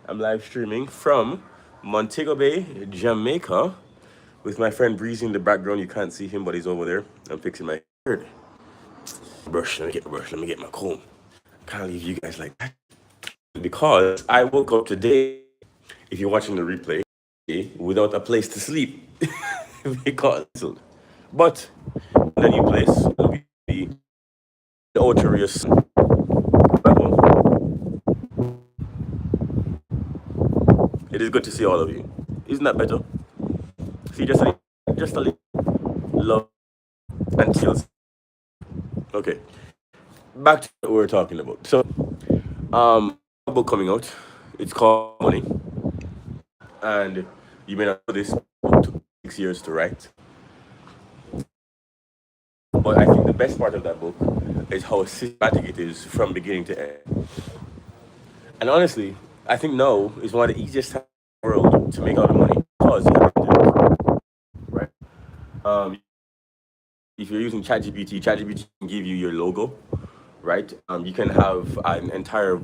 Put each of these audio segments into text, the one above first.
I'm live streaming from Montego Bay, Jamaica, with my friend Breezy in the background. You can't see him, but he's over there. I'm fixing my beard. Brush. Let me get my brush. Let me get my comb. Can't leave you guys like that because I woke up today. If you're watching the replay, without a place to sleep because, but the new place will be the Oterius level. It is good to see all of you. Isn't that better? See, just a little love and chills. Okay, back to what we were talking about. So, a book coming out. It's called Money, and you may not know this. Book took 6 years to write, but I think the best part of that book is how systematic it is from beginning to end. And honestly, I think now is one of the easiest times in the world to make a lot of money because you have to, right? Um, if you're using ChatGPT can give you your logo, right? You can have an entire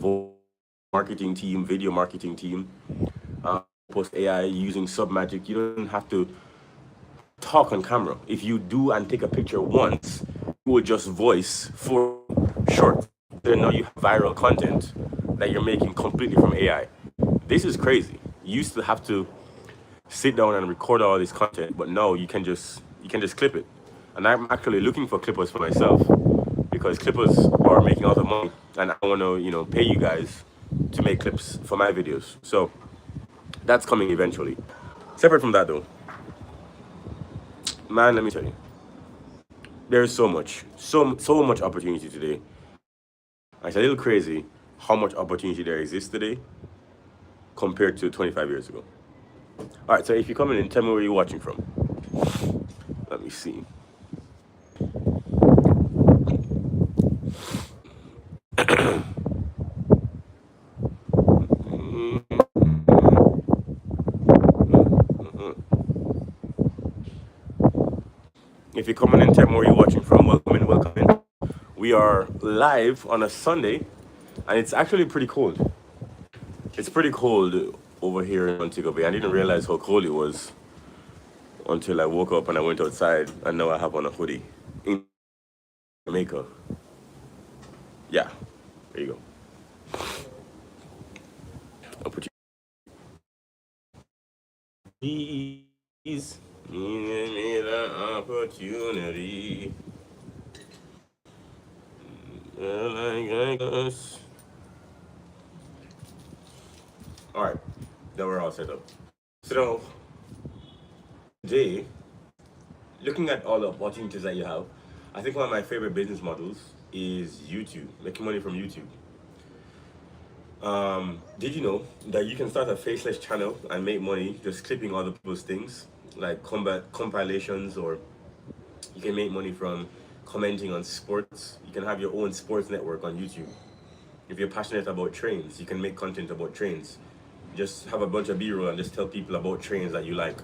marketing team, video marketing team, post AI using Submagic. You don't have to talk on camera. If you do and take a picture once, you will just voice for short. Then now you have viral content that you're making completely from AI. This is crazy. You used to have to sit down and record all this content, but now you can just clip it. And I'm actually looking for clippers for myself because clippers are making all the money, and I want to pay you guys to make clips for my videos. So that's coming eventually. Separate from that though, man, let me tell you, there's so much opportunity today. It's a little crazy how much opportunity there exists today compared to 25 years ago. All right, so if you're coming in, tell me where you're watching from. Let me see. If you're coming in, tell me where you're watching from. Welcome in, welcome in. We are live on a Sunday, and it's actually pretty cold. It's pretty cold over here in Montego Bay. I didn't realize how cold it was until I woke up and I went outside, and now I have on a hoodie. In Jamaica. Yeah, there you go. I'll put you. Please, me the opportunity. Like us. All right, now we're all set up. So today, looking at all the opportunities that you have, I think one of my favorite business models is YouTube, making money from YouTube. Did you know that you can start a faceless channel and make money just clipping other people's things, like combat compilations, or you can make money from commenting on sports. You can have your own sports network on YouTube. If you're passionate about trains, you can make content about trains. Just have a bunch of B-roll and just tell people about trains that you like.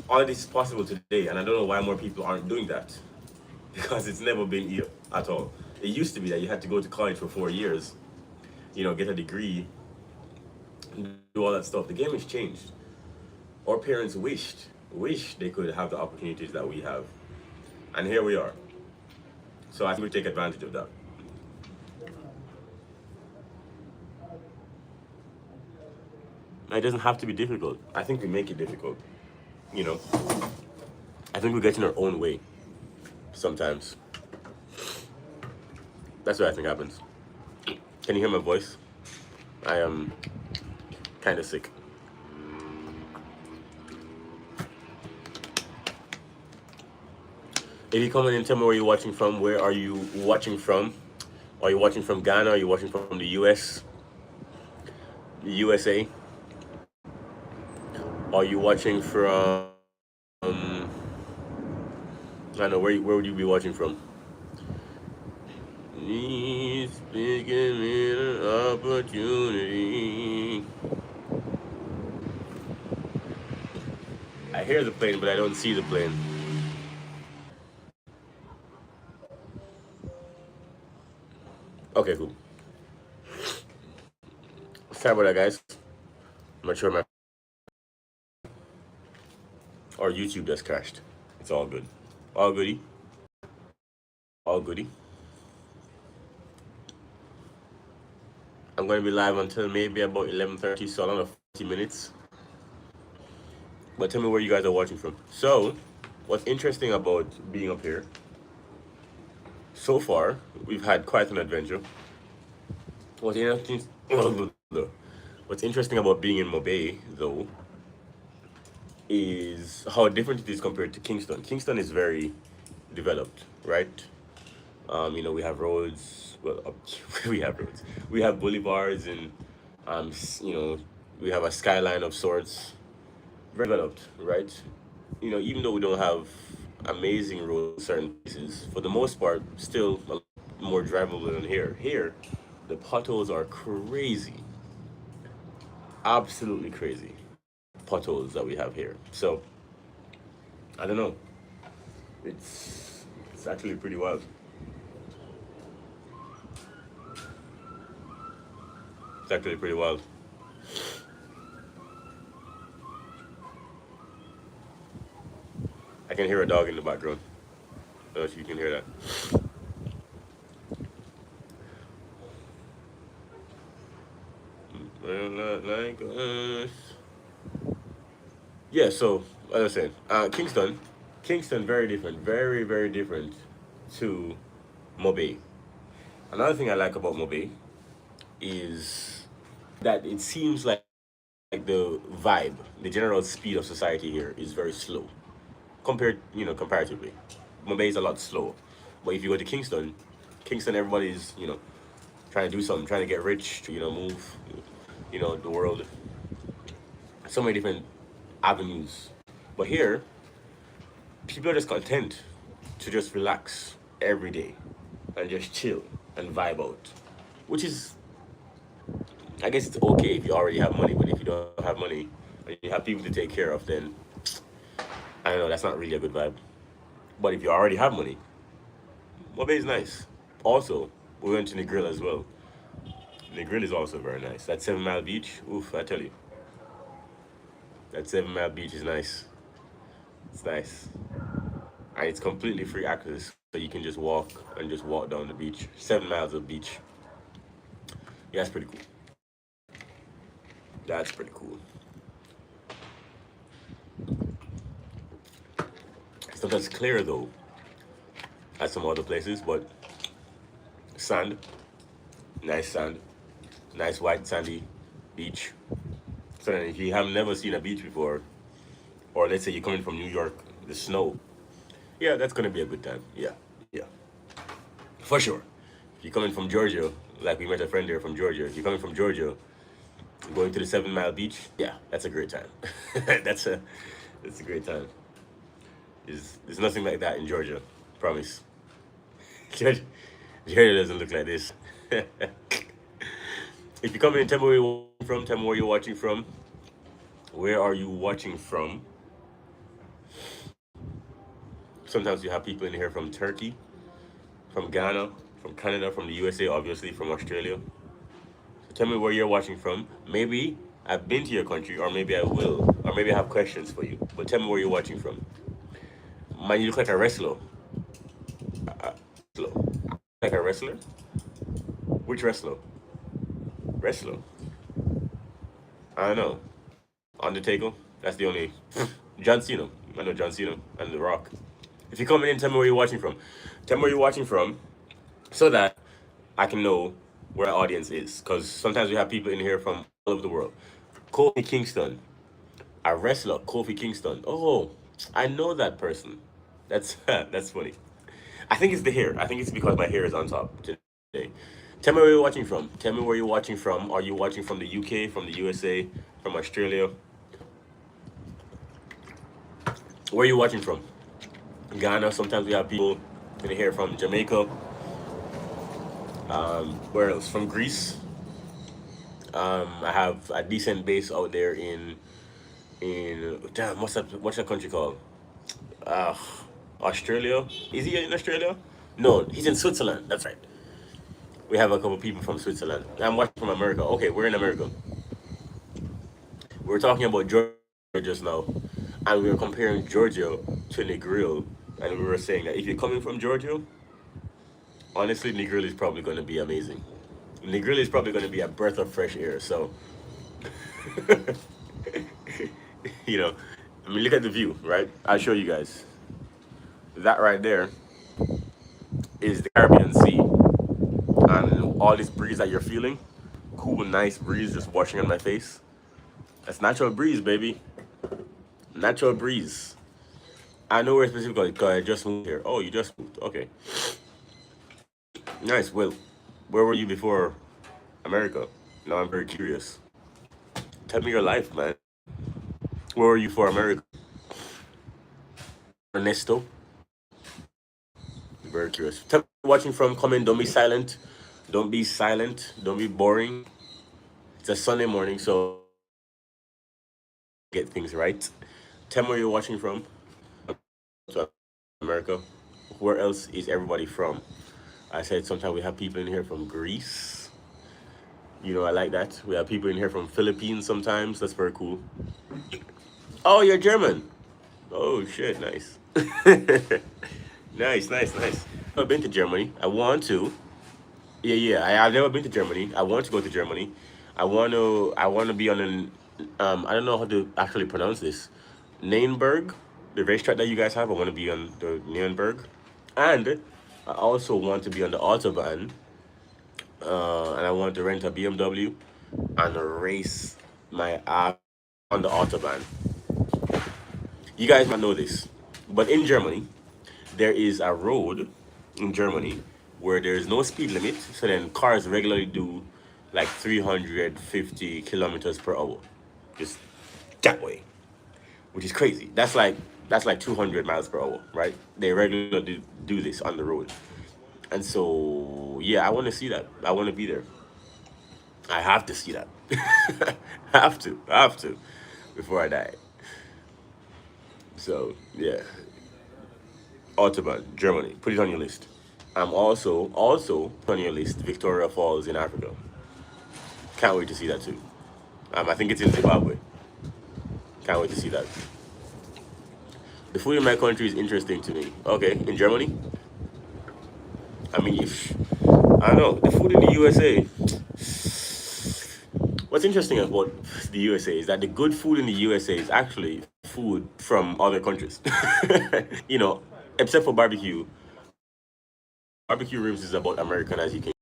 All of this is possible today, and I don't know why more people aren't doing that because it's never been here at all. It used to be that you had to go to college for 4 years, get a degree, do all that stuff. The game has changed. Our parents wish they could have the opportunities that we have, and here we are. So I think we take advantage of that. It doesn't have to be difficult. I think we make it difficult. You know, I think we get in our own way sometimes. That's what I think happens. Can you hear my voice? I am kind of sick. If you come in and tell me where you're watching from, where are you watching from? Are you watching from Ghana? Are you watching from the US, the USA? Are you watching from? I don't know where would you be watching from? Please give me an opportunity. I hear the plane, but I don't see the plane. Okay, cool. Sorry about that, guys. I'm not sure my or YouTube just crashed. It's all good. All goody. All goody. I'm going to be live until maybe about 11:30, so another 40 minutes. But tell me where you guys are watching from. So, what's interesting about being up here? So far, we've had quite an adventure. What's interesting, what's interesting about being in Mobay, though, is how different it is compared to Kingston. Kingston is very developed, right? We have roads. Well, we have roads. We have boulevards, and um, s- you know, we have a skyline of sorts. Very developed, right? Even though we don't have amazing roads in certain places, for the most part, still a lot more drivable than here. Here, the potholes are crazy, absolutely crazy potholes that we have here. So I don't know. It's actually pretty wild. It's actually pretty wild. I can hear a dog in the background. I don't know if you can hear that. Well, not like us. Yeah, so as I was saying, Kingston, very different, very very different to Mobay. Another thing I like about Mobay is that it seems like the vibe, the general speed of society here is very slow comparatively. Mumbai is a lot slower. But if you go to Kingston, everybody's, trying to do something, trying to get rich, to, move, the world. So many different avenues. But here, people are just content to just relax every day and just chill and vibe out. Which is, I guess it's okay if you already have money, but if you don't have money and you have people to take care of, then I don't know, that's not really a good vibe. But if you already have money, Mobay is nice. Also, we went to Negril as well. Negril is also very nice. That 7 Mile Beach, oof, I tell you, that 7 Mile Beach is nice. It's nice. And it's completely free access, so you can just walk down the beach. 7 miles of beach. Yeah, that's pretty cool. That's pretty cool. Sometimes clear though, at some other places, but sand, nice sand, nice white sandy beach. So then if you have never seen a beach before, or let's say you're coming from New York, the snow, yeah, that's gonna be a good time. Yeah, yeah, for sure. If you're coming from Georgia, like we met a friend there from Georgia, if you're coming from Georgia, going to the 7 Mile Beach, yeah, that's a great time. that's a that's a great time. There's nothing like that in Georgia, promise. Georgia, Georgia doesn't look like this. If you come in, tell me where you're watching from. Tell me where you're watching from. Where are you watching from? Sometimes you have people in here from Turkey, from Ghana, from Canada, from the USA, obviously, from Australia. So tell me where you're watching from. Maybe I've been to your country, or maybe I will, or maybe I have questions for you. But tell me where you're watching from. Man, you look like a wrestler. Wrestler. Like a wrestler? Which wrestler? Wrestler? I don't know. Undertaker? That's the only. John Cena. I know John Cena and The Rock. If you're coming in, tell me where you're watching from. Tell me where you're watching from so that I can know where our audience is. Because sometimes we have people in here from all over the world. Kofi Kingston, a wrestler, Kofi Kingston. Oh, I know that person. That's that's funny. I think it's the hair. I think it's because my hair is on top today. Tell me where you're watching from. Tell me where you're watching from. Are you watching from the UK, from the USA, from Australia? Where are you watching from? Ghana. Sometimes we have people in here from Jamaica. Where else? From Greece. I have a decent base out there in damn what's that country called? Uh, Australia. Is he in Australia? No, he's in Switzerland. That's right. We have a couple people from Switzerland. I'm watching from America. Okay, we're in America. We're talking about Georgia just now, and we were comparing Georgia to Negril, and we were saying that if you're coming from Georgia, honestly, Negril is probably going to be amazing. Negril is probably going to be a breath of fresh air. So, you know, I mean, look at the view, right? I'll show you guys. That right there is the Caribbean Sea, and all this breeze that you're feeling, cool, nice breeze just washing on my face. That's natural breeze, baby. Natural breeze. I know where specifically because I just moved here. Oh, you just moved. Okay. Nice. Well, where were you before America? Now I'm very curious. Tell me your life, man. Where were you for America? Ernesto? Very curious. Tell me where you're watching from. Come in. Don't be silent. Don't be silent. Don't be boring. It's a Sunday morning, so get things right. Tell me where you're watching from. To America. Where else is everybody from? I said sometimes we have people in here from Greece. You know, I like that. We have people in here from Philippines sometimes. That's very cool. Oh, you're German. Oh shit, nice. Nice, nice, nice. I've been to Germany. I want to. Yeah, yeah. I've never been to Germany. I want to go to Germany. I want to be on an. I don't know how to actually pronounce this. Nürnberg, the racetrack that you guys have. I want to be on the Nürnberg, and I also want to be on the autobahn. And I want to rent a BMW and race my ass on the autobahn. You guys might know this, but in Germany, there is a road in Germany where there is no speed limit. So then cars regularly do like 350 kilometers per hour, just that way, which is crazy. That's like 200 miles per hour, right? They regularly do this on the road, and so yeah, I want to see that. I want to be there. I have to see that. I have to, before I die. So yeah, Autobahn, Germany. Put it on your list. I'm also on your list. Victoria Falls in Africa. Can't wait to see that too. I think it's in Zimbabwe. Can't wait to see that. The food in my country is interesting to me. Okay, in Germany. I mean, if I don't know the food in the USA. What's interesting about the USA is that the good food in the USA is actually food from other countries. You know, except for barbecue. Barbecue ribs is about American as you can.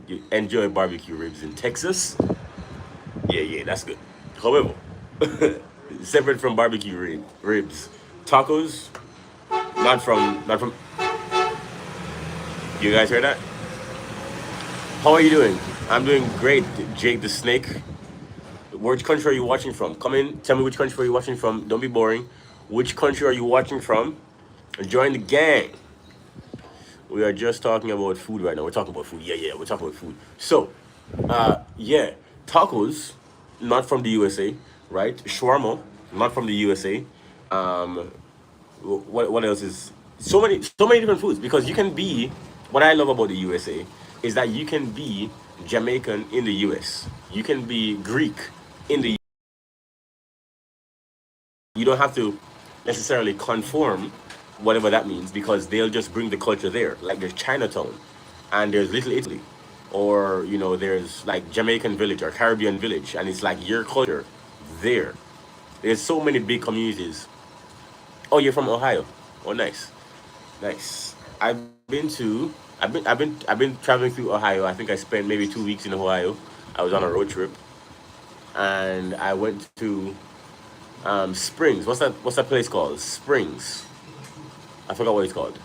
You enjoy barbecue ribs in Texas. Yeah, yeah, that's good. However, separate from ribs, tacos, not from. You guys heard that? How are you doing? I'm doing great, Jake the Snake. Which country are you watching from? Come in, tell me which country are you watching from. Don't be boring. Which country are you watching from? Join the gang. We are just talking about food right now. We're talking about food. Yeah, yeah, we're talking about food. So, yeah, tacos, not from the USA, right? Shawarma, not from the USA. Um, what else is so many different foods because you can be. What I love about the USA is that you can be Jamaican in the US. You can be Greek in the. You don't have to necessarily conform, whatever that means, because they'll just bring the culture there. Like there's Chinatown, and there's Little Italy, or there's like Jamaican Village or Caribbean Village, and it's like your culture there. There's so many big communities. Oh, you're from Ohio. Oh, nice, nice. I've been traveling through Ohio. I think I spent maybe 2 weeks in Ohio. I was on a road trip, and I went to Springs. What's that place called? Springs. I forgot what it's called.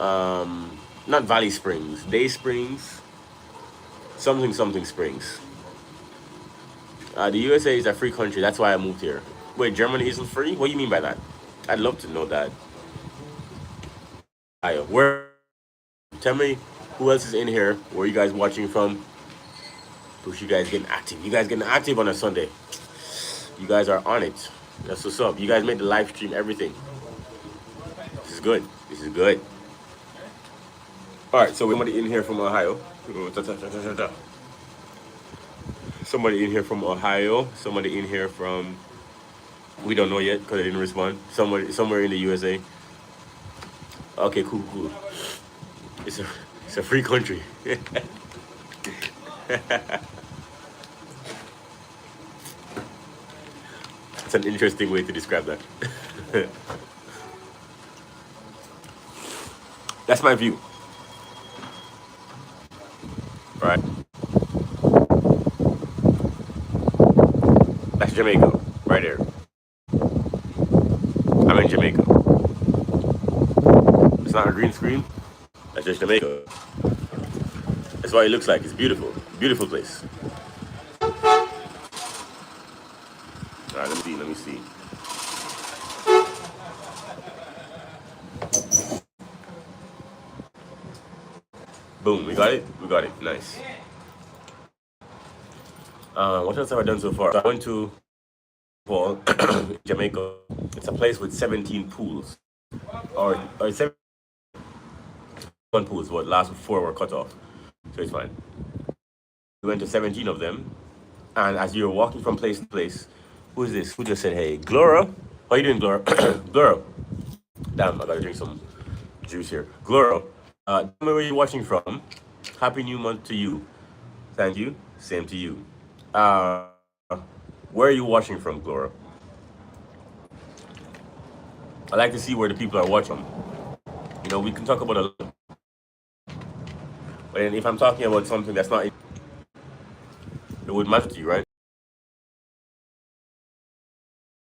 Not Valley Springs. Day Springs. Something something Springs. The USA is a free country. That's why I moved here. Wait, Germany isn't free? What do you mean by that? I'd love to know that. Ohio. Where? Tell me who else is in here. Where you guys watching from? Push you guys getting active. You guys getting active on a Sunday. You guys are on it. That's what's up. You guys made the live stream everything. This is good. This is good. All right, so we're somebody in here from Ohio. Somebody in here from Ohio. Somebody in here from, we don't know yet because they didn't respond. Somewhere in the USA. Okay, cool, cool. It's a it's a free country. It's an interesting way to describe that. That's my view. Right? That's Jamaica, right there. I'm in Jamaica. It's not a green screen. That's just Jamaica. That's what it looks like. It's beautiful. Beautiful place. All right, let me see. Let me see. Boom. We got it. We got it. Nice. What else have I done so far? So I went to Paul, Jamaica. It's a place with 17 pools, or 7 pools. But last 4 were cut off, so it's fine. We went to 17 of them, and as you're walking from place to place, who is this? Who just said, "Hey, Glora, how you doing, Glora?" Glora, damn, I gotta drink some juice here. Glora, tell me where you're watching from. Happy New Month to you. Thank you. Same to you. Uh, where are you watching from, Glora? I like to see where the people are watching. You know, we can talk about a lot, but if I'm talking about something that's not, it would matter to you, right?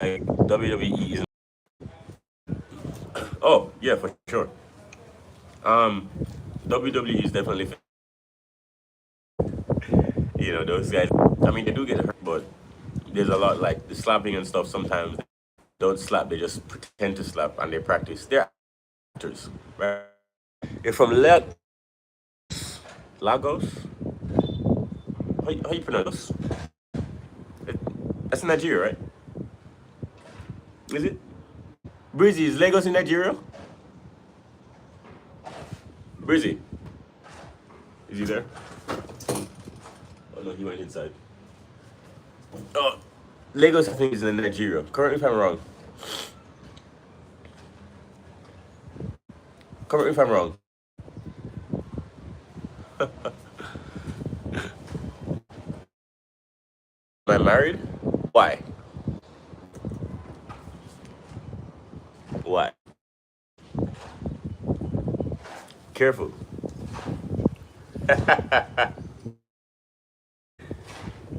Like WWE is. Oh yeah, for sure. Um, WWE is definitely. You know, those guys. I mean, they do get hurt, but there's a lot like the slapping and stuff. Sometimes they don't slap; they just pretend to slap and they practice. They're actors, right? You're from Lagos. How you pronounce? It, that's in Nigeria, right? Is it? Breezy, is Lagos in Nigeria? Breezy, is he there? Oh no, he went inside. Oh, Lagos, I think, is in Nigeria. Correct me if I'm wrong. Correct me if I'm wrong. Am I married? Why? Why? Careful.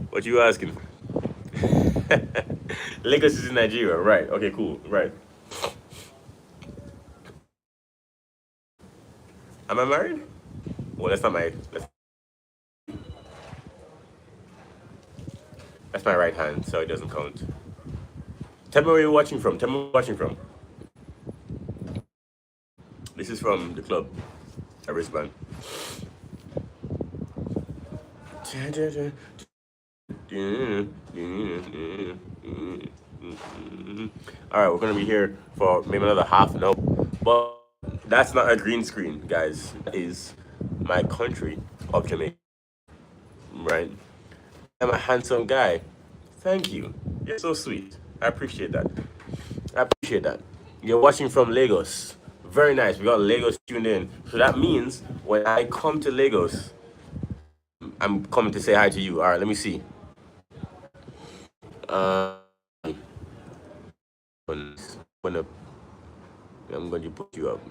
What you asking? Lagos is in Nigeria, right? Okay, cool. Right. Am I married? Well, that's my right hand, so it doesn't count. Tell me where you're watching from. Tell me where you're watching from. This is from the club, a wristband. All right, we're gonna be here for maybe another half an hour, but that's not a green screen, guys. That is my country of Jamaica, right? I'm a handsome guy. Thank you. You're so sweet. I appreciate that. I appreciate that. You're watching from Lagos. Very nice. We got Lagos tuned in. So that means when I come to Lagos, I'm coming to say hi to you. All right, let me see. Uh, gonna, I'm going to put you up.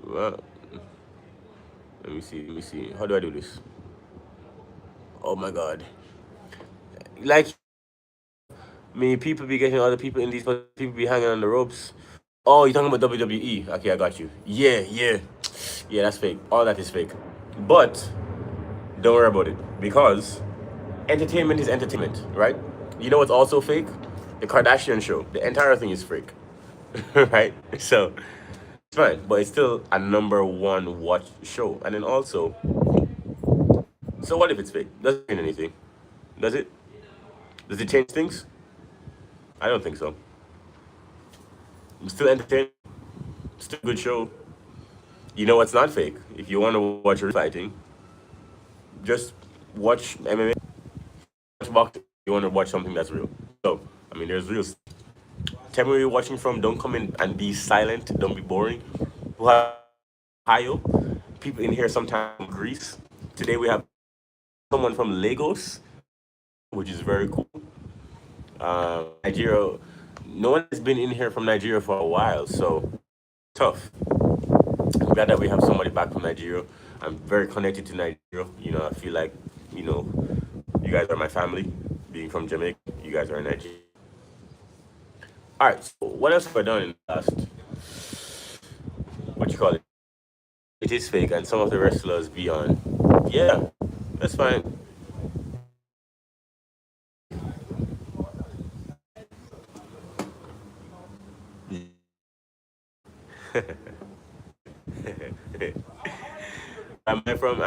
Well, let me see. Let me see. How do I do this? Oh my God. Like me, people be getting other people in these, but people be hanging on the ropes. Oh, you're talking about WWE. Okay, I got you. Yeah, yeah. Yeah, that's fake. All that is fake. But don't worry about it because entertainment is entertainment, right? You know what's also fake? The Kardashian show. The entire thing is fake, right? So it's fine, but it's still a #1 watch show. And then also, so what if it's fake? Doesn't mean anything, does it? Does it change things? I don't think so. It's still entertaining. Still a good show. You know what's not fake? If you want to watch real fighting, Just watch MMA, watch boxing. You want to watch something that's real. So, I mean, there's real. Tell me where you're watching from. Don't come in and be silent. Don't be boring. We have Ohio. People in here sometimes from Greece. Today we have someone from Lagos, which is very cool. Nigeria. No one has been in here from Nigeria for a while, so tough. I'm glad that we have somebody back from Nigeria. I'm very connected to Nigeria. I feel like, you know, you guys are my family. Being from Jamaica, you guys are in Nigeria. All right. So what else have I done in the last? What you call it? It is fake, and some of the wrestlers be on. Yeah, that's fine. I'm from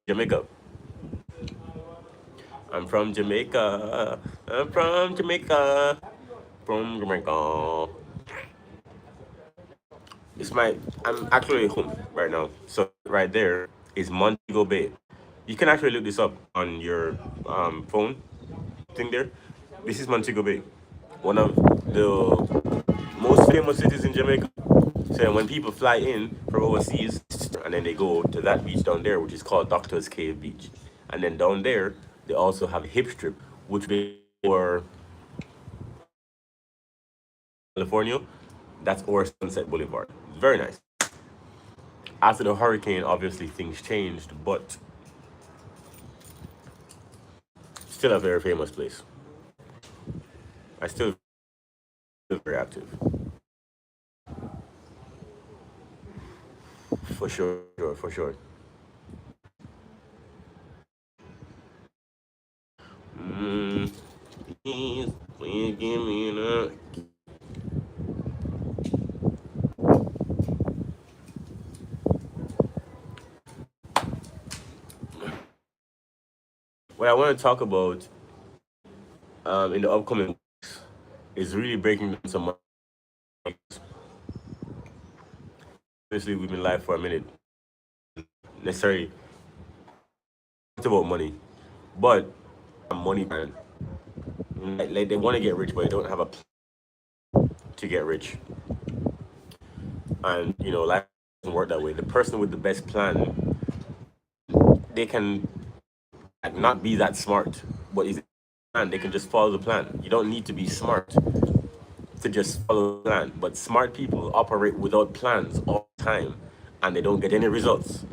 Jamaica. I'm from Jamaica. I'm from Jamaica. From Jamaica. It's my. I'm actually home right now. So right there is Montego Bay. You can actually look this up on your phone thing there. This is Montego Bay, one of the most famous cities in Jamaica. So when people fly in from overseas, and then they go to that beach down there, which is called Doctor's Cave Beach, and then down there they also have a hip strip, which they for California, that's or Sunset Boulevard. Very nice. After the hurricane, obviously things changed, but still a very famous place. I still feel very active, for sure, for sure. Mm, please give me that. What I want to talk about in the upcoming weeks is really breaking down some. Obviously, we've been live for a minute. Necessarily, it's about money, but a money plan. Like they want to get rich, but they don't have a plan to get rich. And life doesn't work that way. The person with the best plan, they can like, not be that smart, but is plan. They can just follow the plan. You don't need to be smart to just follow the plan. But smart people operate without plans all the time, and they don't get any results,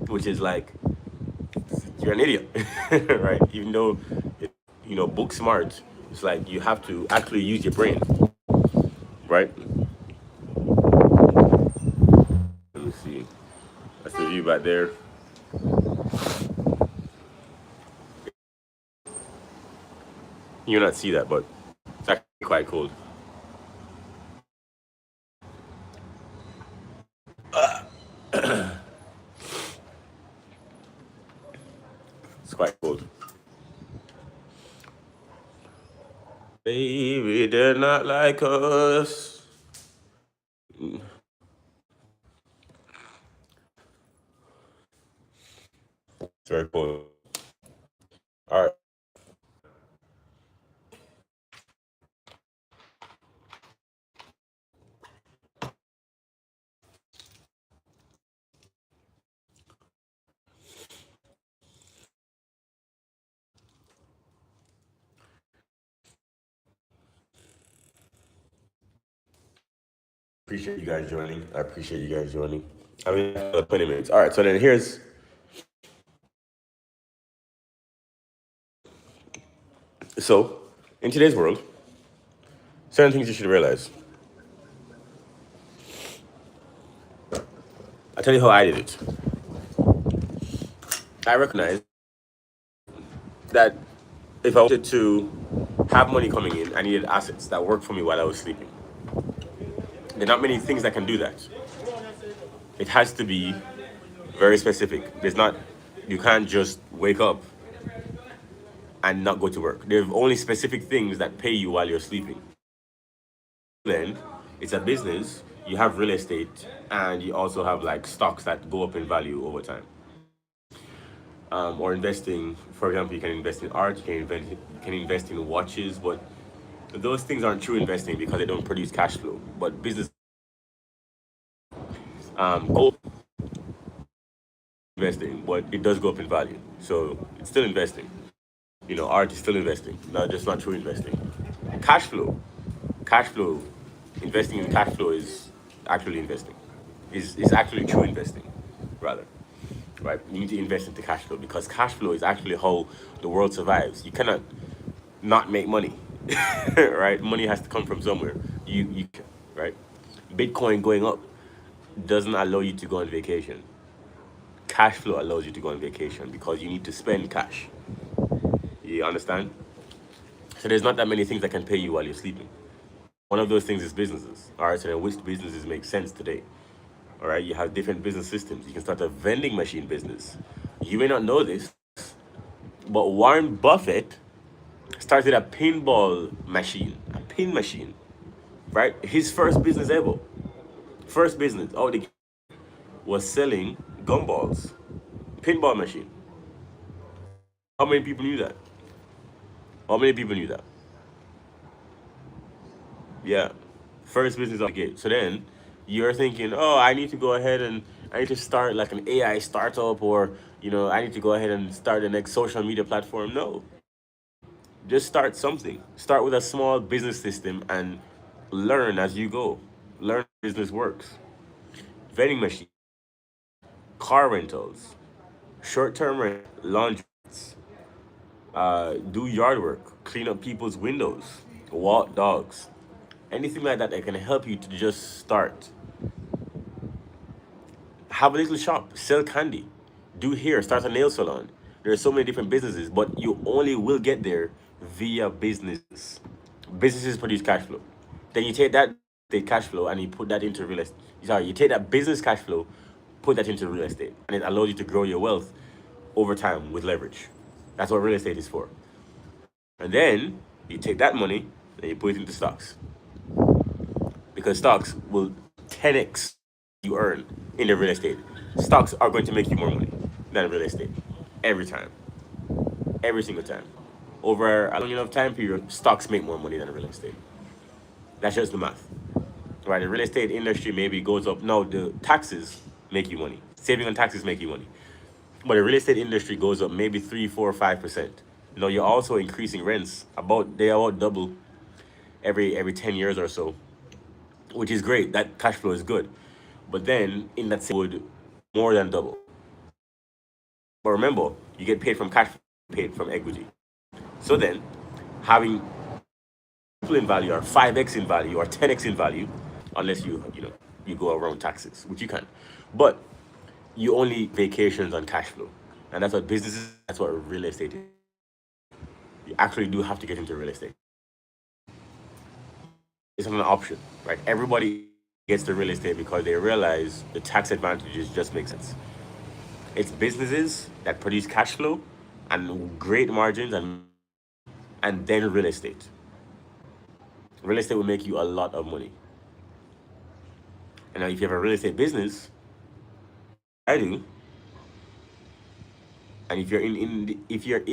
which is like you're an idiot, right? Even though book smart, it's like you have to actually use your brain, right? Let me see. That's the view back there. You not see that, but it's actually quite cold. It's quite cold. Baby, they're not like us. It's very cold. All right. Appreciate you guys joining. I appreciate you guys joining. I mean, 20 minutes. All right. So then here's so in today's world, certain things you should realize. I'll tell you how I did it. I recognize that if I wanted to have money coming in, I needed assets that worked for me while I was sleeping. There are not many things that can do that. It has to be very specific. You can't just wake up and not go to work. There are only specific things that pay you while you're sleeping. Then it's a business, you have real estate, and you also have like stocks that go up in value over time. or investing. For example, you can invest in art, you can invest in watches, but those things aren't true investing because they don't produce cash flow. But business, gold investing, but it does go up in value, so it's still investing. Art is still investing, not just not true investing. Cash flow, cash flow, investing in cash flow is actually investing. Is actually true investing, rather. Right? You need to invest into cash flow because cash flow is actually how the world survives. You cannot not make money, right? Money has to come from somewhere. Right? Bitcoin going up doesn't allow you to go on vacation. Cash flow allows you to go on vacation because you need to spend cash. You understand? So there's not that many things that can pay you while you're sleeping. One of those things is businesses. All right, so then which businesses make sense today? All right, you have different business systems. You can start a vending machine business. You may not know this, but Warren Buffett started a pinball machine, a pin machine, right? His first business ever, first business out the was selling gumballs, pinball machine. How many people knew that? How many people knew that? Yeah, first business out the gate. So then you're thinking, oh, I need to go ahead and I need to start like an AI startup, or I need to go ahead and start the next social media platform. No, just start something. Start with a small business system and learn as you go. Learn how business works. Vending machine, car rentals, short-term rent, laundry, do yard work, clean up people's windows, walk dogs, anything like that that can help you to just start. Have a little shop, sell candy, do hair, start a nail salon. There are so many different businesses, but you only will get there via business. Businesses produce cash flow. Then you take that cash flow and you put that into real estate. Sorry, you take that business cash flow, put that into real estate, and it allows you to grow your wealth over time with leverage. That's what real estate is for. And then you take that money and you put it into stocks, because stocks will 10x you earn in the real estate. Stocks are going to make you more money than real estate every time, every single time. Over a long enough time period, stocks make more money than real estate. That's just the math. Right? The real estate industry maybe goes up. No, the taxes make you money. Saving on taxes make you money. But the real estate industry goes up maybe 3, 4, 5%. You're also increasing rents. They about double every 10 years or so, which is great. That cash flow is good. But then in that same would more than double. But remember, you get paid from cash, paid from equity. So then, having triple in value or 5x in value or 10x in value, unless you go around taxes, which you can. But you only vacations on cash flow. And that's what businesses, that's what real estate is. You actually do have to get into real estate. It's not an option, right? Everybody gets to real estate because they realize the tax advantages just make sense. It's businesses that produce cash flow and great margins, and then real estate. Real estate will make you a lot of money. And now if you have a real estate business, I do, and if you're if you're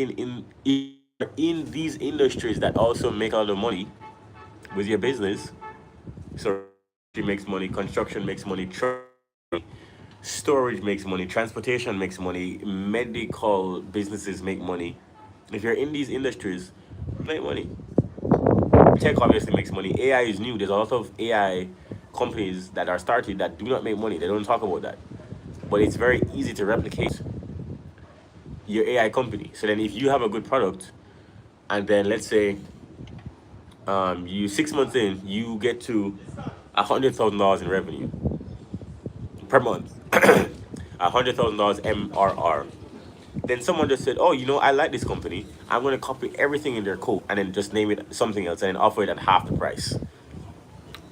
in these industries that also make a lot of money with your business, so it makes money, construction makes money, storage makes money, transportation makes money, medical businesses make money. If you're in these industries, make money. Tech obviously makes money. AI is new. There's a lot of AI companies that are started that do not make money. They don't talk about that. But it's very easy to replicate your AI company. So then if you have a good product, and then let's say you 6 months in, you get to $100,000 in revenue per month, $100,000 MRR. Then someone just said, "Oh, I like this company. I'm going to copy everything in their code and then just name it something else and then offer it at half the price."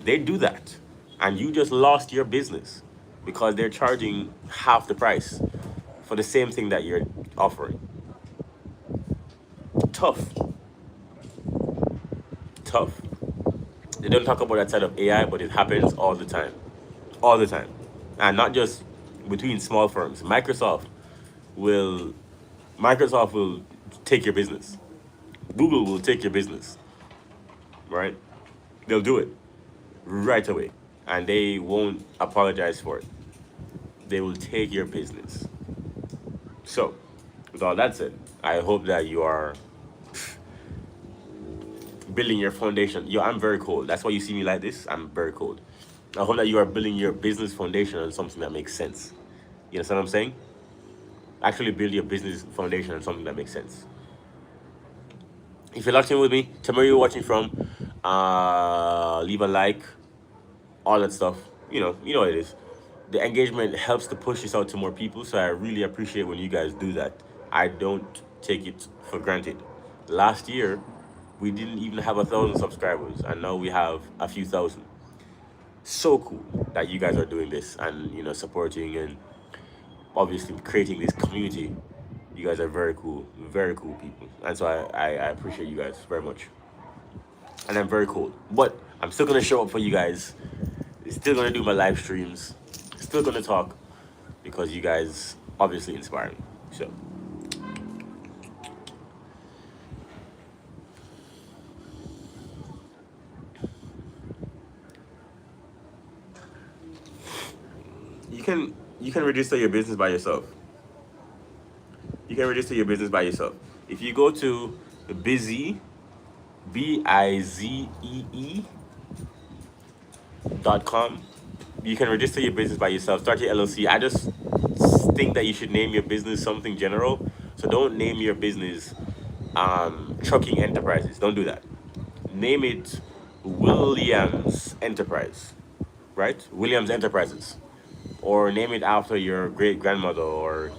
They do that, and you just lost your business because they're charging half the price for the same thing that you're offering. Tough, tough. They don't talk about that side of AI, but it happens all the time, and not just between small firms. Microsoft will Microsoft will take your business. Google will take your business, right? They'll do it right away, and they won't apologize for it. They will take your business. So, with all that said, I hope that you are building your foundation. Yo, I'm very cold. That's why you see me like this. I'm very cold. I hope that you are building your business foundation on something that makes sense. You understand what I'm saying? Actually build your business foundation on something that makes sense. If you're locked in with me, tell me where you're watching from. Leave a like, all that stuff. You know what it is. The engagement helps to push this out to more people, so I really appreciate when you guys do that. I don't take it for granted. Last year, we didn't even have 1,000 subscribers, and now we have a few thousand. So cool that you guys are doing this and supporting and obviously creating this community. You guys are very cool people, and so I appreciate you guys very much. And I'm very cool, but I'm still gonna show up for you guys. Still gonna do my live streams. Still gonna talk because you guys obviously inspire me. So you can register your business by yourself. You can register your business by yourself. If you go to busy bizee.com, you can register your business by yourself. Start your LLC. I just think that you should name your business something general. So don't name your business Trucking Enterprises. Don't do that. Name it Williams Enterprise, right? Williams Enterprises. Or name it after your great grandmother or